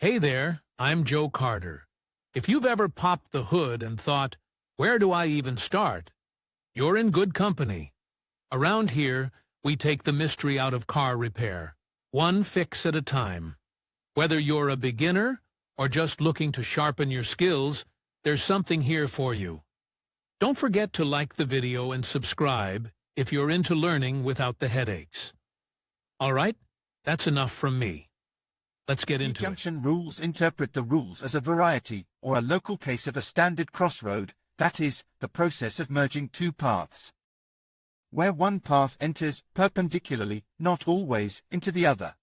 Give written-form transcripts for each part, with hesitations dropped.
Hey there, I'm Joe Carter. If you've ever popped the hood and thought, where do I even start? You're in good company. Around here, we take the mystery out of car repair, one fix at a time. Whether you're a beginner or just looking to sharpen your skills, there's something here for you. Don't forget to like the video and subscribe if you're into learning without the headaches. All right, that's enough from me. Let's get into it. T-junction rules interpret the rules as a variety, or a local case of a standard crossroad, that is, the process of merging two paths. Where one path enters perpendicularly, not always, into the other.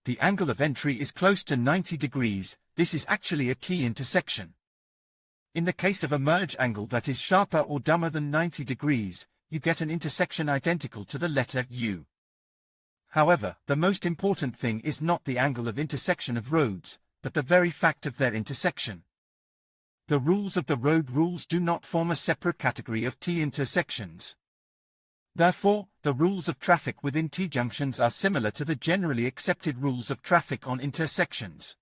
The angle of entry is close to 90 degrees, this is actually a T-intersection. In the case of a merge angle that is sharper or dumber than 90 degrees, you get an intersection identical to the letter U. However, the most important thing is not the angle of intersection of roads, but the very fact of their intersection. The rules of the road rules do not form a separate category of T-intersections. Therefore, the rules of traffic within T-junctions are similar to the generally accepted rules of traffic on intersections.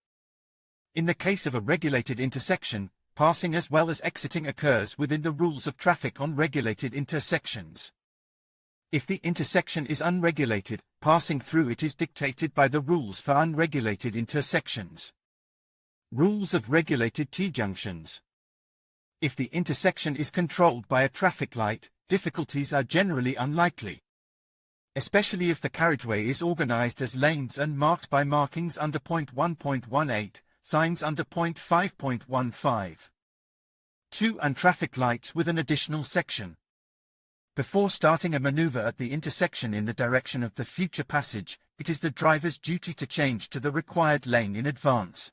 In the case of a regulated intersection, passing as well as exiting occurs within the rules of traffic on regulated intersections. If the intersection is unregulated, passing through it is dictated by the rules for unregulated intersections. Rules of regulated T-junctions. If the intersection is controlled by a traffic light, difficulties are generally unlikely. Especially if the carriageway is organized as lanes and marked by markings under point 1.18, signs under point 5.15. 2. And traffic lights with an additional section. Before starting a maneuver at the intersection in the direction of the future passage, it is the driver's duty to change to the required lane in advance.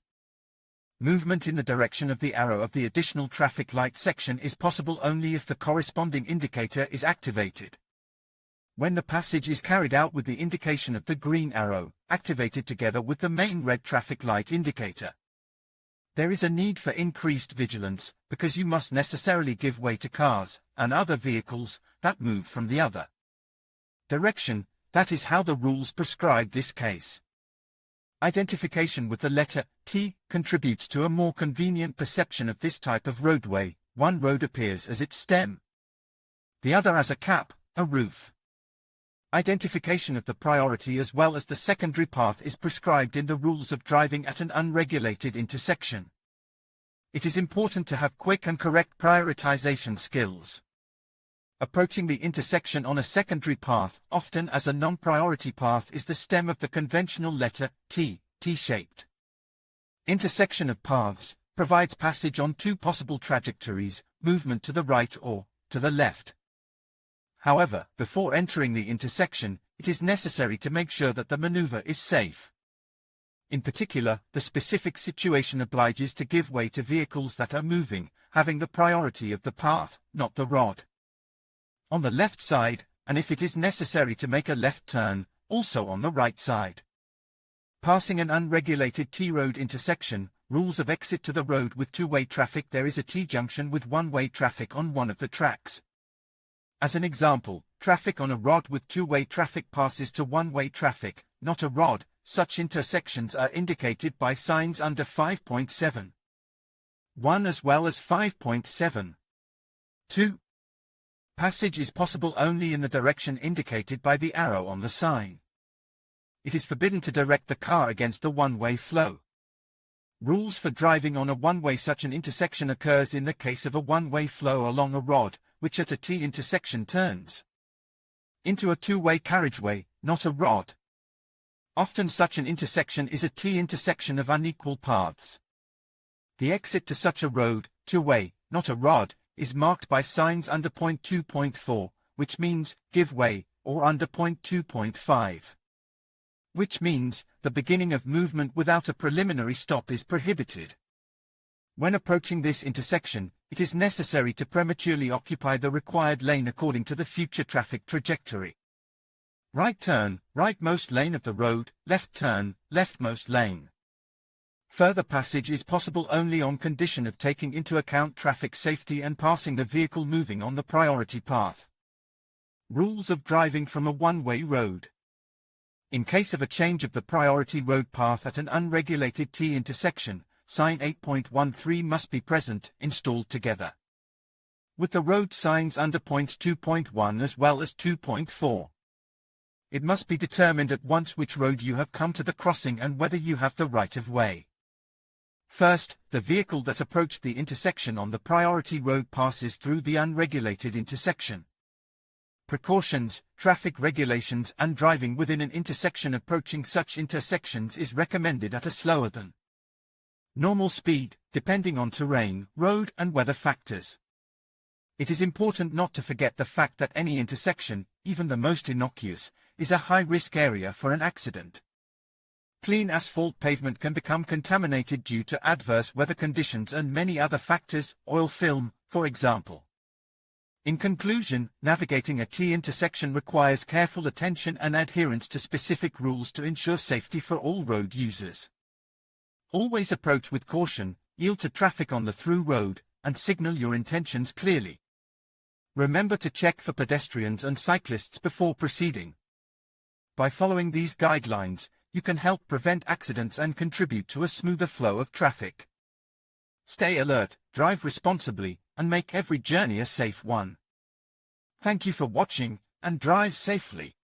Movement in the direction of the arrow of the additional traffic light section is possible only if the corresponding indicator is activated. When the passage is carried out with the indication of the green arrow, activated together with the main red traffic light indicator, there is a need for increased vigilance, because you must necessarily give way to cars and other vehicles that move from the other direction. That is how the rules prescribe this case. Identification with the letter T contributes to a more convenient perception of this type of roadway. One road appears as its stem, the other as a cap, a roof. Identification of the priority as well as the secondary path is prescribed in the rules of driving at an unregulated intersection. It is important to have quick and correct prioritization skills. Approaching the intersection on a secondary path, often as a non-priority path, is the stem of the conventional letter T, T-shaped. Intersection of paths provides passage on two possible trajectories, movement to the right or to the left. However, before entering the intersection, it is necessary to make sure that the maneuver is safe. In particular, the specific situation obliges to give way to vehicles that are moving, having the priority of the path, not the rod. On the left side, and if it is necessary to make a left turn, also on the right side. Passing an unregulated T-road intersection, rules of exit to the road with two-way traffic. There is a T-junction with one-way traffic on one of the tracks. As an example, traffic on a rod with two-way traffic passes to one-way traffic, not a rod. Such intersections are indicated by signs under 5.7. 1 as well as 5.7. 2. Passage is possible only in the direction indicated by the arrow on the sign. It is forbidden to direct the car against the one-way flow. Rules for driving on a one-way. Such an intersection occurs in the case of a one-way flow along a rod, which at a T-intersection turns into a two-way carriageway, not a rod. Often such an intersection is a T-intersection of unequal paths. The exit to such a road, two-way, not a rod, is marked by signs under point 2.4, which means give way, or under point 2.5. Which means the beginning of movement without a preliminary stop is prohibited. When approaching this intersection, it is necessary to prematurely occupy the required lane according to the future traffic trajectory. Right turn, rightmost lane of the road, left turn, leftmost lane. Further passage is possible only on condition of taking into account traffic safety and passing the vehicle moving on the priority path. Rules of driving from a one-way road. In case of a change of the priority road path at an unregulated T intersection, sign 8.13 must be present, installed together with the road signs under points 2.1 as well as 2.4. It must be determined at once which road you have come to the crossing and whether you have the right of way. First, the vehicle that approached the intersection on the priority road passes through the unregulated intersection. Precautions, traffic regulations and driving within an intersection approaching such intersections is recommended at a slower than normal speed, depending on terrain, road and weather factors. It is important not to forget the fact that any intersection, even the most innocuous, is a high-risk area for an accident. Clean asphalt pavement can become contaminated due to adverse weather conditions and many other factors, oil film, for example. In conclusion, navigating a T intersection requires careful attention and adherence to specific rules to ensure safety for all road users. Always approach with caution, yield to traffic on the through road, and signal your intentions clearly. Remember to check for pedestrians and cyclists before proceeding. By following these guidelines, you can help prevent accidents and contribute to a smoother flow of traffic. Stay alert, drive responsibly, and make every journey a safe one. Thank you for watching, and drive safely.